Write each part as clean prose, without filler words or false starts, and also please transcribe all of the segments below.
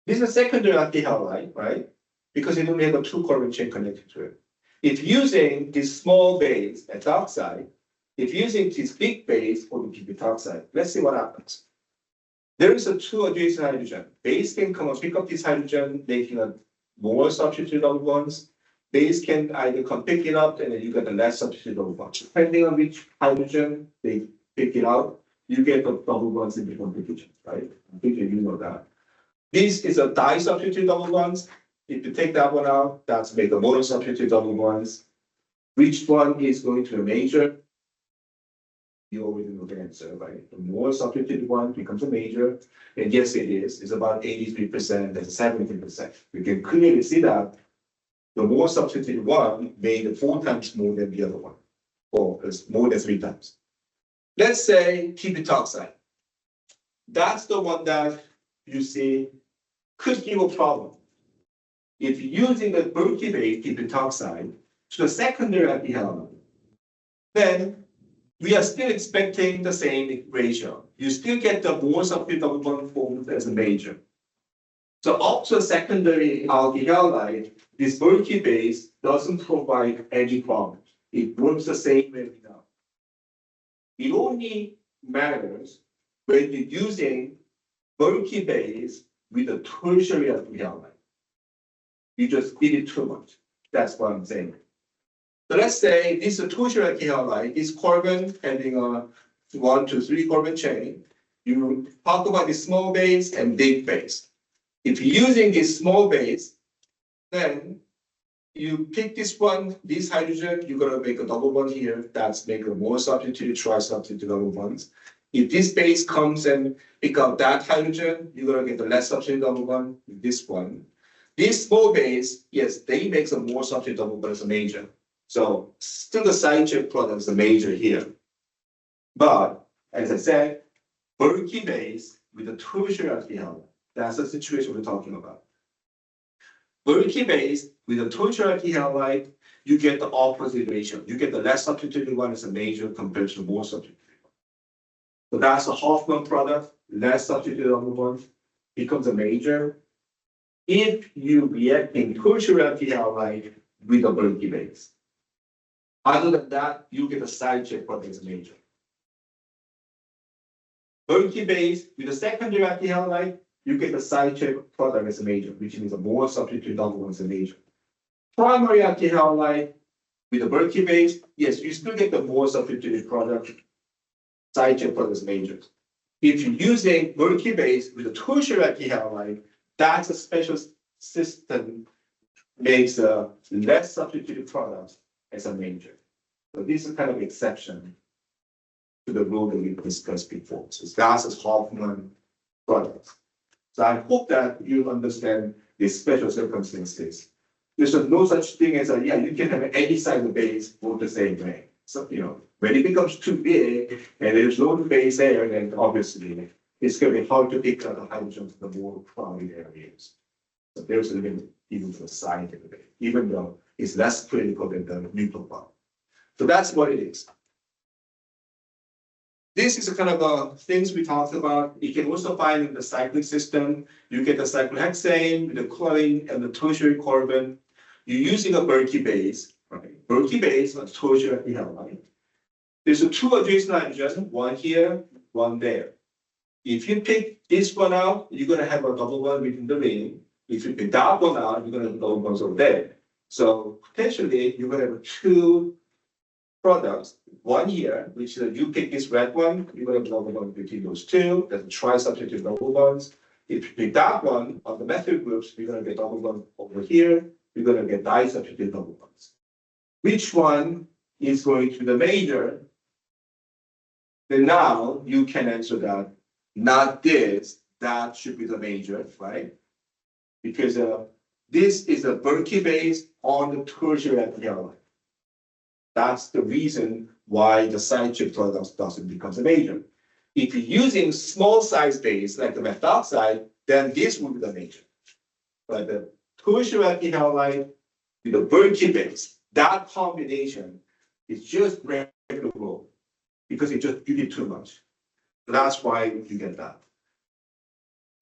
This is a secondary alkyl halide, right? Because it only have a two carbon chain connected to it. If using this small base ethoxide, if using this big base for the p-butoxide, let's see what happens. There is a two adjacent hydrogen. Base can come and pick up this hydrogen, making a more substitute double bonds. Base can either come pick it up and then you get a less substitute double bonds. Depending on which hydrogen they pick it out, you get the double bonds in different positions, right? I think you know that. This is a di-substitute double bonds. If you take that one out, that's make a mono-substitute double bonds. Which one is going to a major? You already know the answer, right? The more substituted one becomes a major, and yes, it is. It's about 83% and 70%. We can clearly see that the more substituted one made 4 times more than the other one, or more than 3 times. Let's say p-butoxide. That's the one that you see could give a problem. If you're using the bulky base p-butoxide to the secondary alkyl, then we are still expecting the same ratio. You still get the more substitute double bond formed as a major. So up to a secondary alkyl halide, this bulky base doesn't provide any problem. It works the same way we know. It only matters when you're using bulky base with a tertiary alkyl halide. You just did it too much. That's what I'm saying. So let's say this is a tertiary alkyl halide, this carbon having a 1 to 3 carbon chain. You talk about the small base and big base. If you're using this small base, then you pick this one, this hydrogen, you're gonna make a double bond here. That's make a more substitute, tri-substitute double bonds. If this base comes and pick up that hydrogen, you're gonna get the less substitute double bond with this one. This small base, yes, they make some more substitute double bond as a major. So still the side chain product is a major here. But as I said, bulky base with a tertiary alkyl, that's the situation we're talking about. Bulky base with a tertiary alkyl, you get the opposite ratio. You get the less substituted one as a major compared to the more substituted one. So that's a Hofmann product, less substituted one becomes a major if you react in tertiary alkyl with a bulky base. Other than that, you get a side chain product as a major. Bulky base with a secondary alkyl halide, you get the side chain product as a major, which means a more substitute double bond as a major. Primary alkyl halide with a bulky base, yes, you still get the more substituted product, side chain product as majors. If you're using bulky base with a tertiary alkyl halide, that's a special system makes a less substituted product as a major. So this is kind of exception to the rule that we discussed before. So that's a Hofmann product. So I hope that you understand these special circumstances. There's no such thing as you can have any size of base both the same way. So, when it becomes too big and there's no base there, then obviously it's going to be hard to pick out the hydrogen from the more crowded areas. So there's a limit even to the size of the base, even though it's less critical than the nucleophile. So that's what it is. This is the kind of things we talked about. You can also find in the cyclic system. You get the cyclohexane with the chlorine and the tertiary carbon. You're using a bulky base, right? Bulky base on tertiary halide. There's a 2 adjacent hydrogen, one here, one there. If you pick this one out, you're going to have a double bond within the ring. If you pick that one out, you're going to have double bonds over there. So potentially, you're going to have 2 products. One here, which is you pick this red one, you're going to have double bond between those 2. That's a tri-substitute double bonds. If you pick that one on the methyl groups, you're going to get double bond over here. You're going to get di-substitute double bonds. Which one is going to the major? Then now you can answer that. Not this. That should be the major, right? Because this is a bulky base on the tertiary alkyl. That's the reason why the side chain product doesn't become a major. If you're using small size base like the methoxide, then this would be the major. But the tertiary alkyl with the bulky base, that combination is just regular because you did too much. That's why you get that.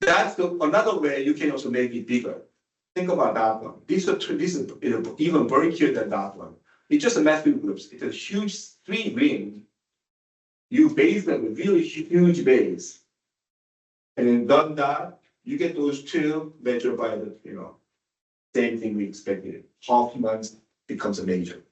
That's another way you can also make it bigger. Think about that one. This is even bulkier than that one. It's just a methyl groups. It's a huge 3-ring. You base them with really huge base. And then done that, you get those two measured by the, same thing we expected. Hofmann becomes a major.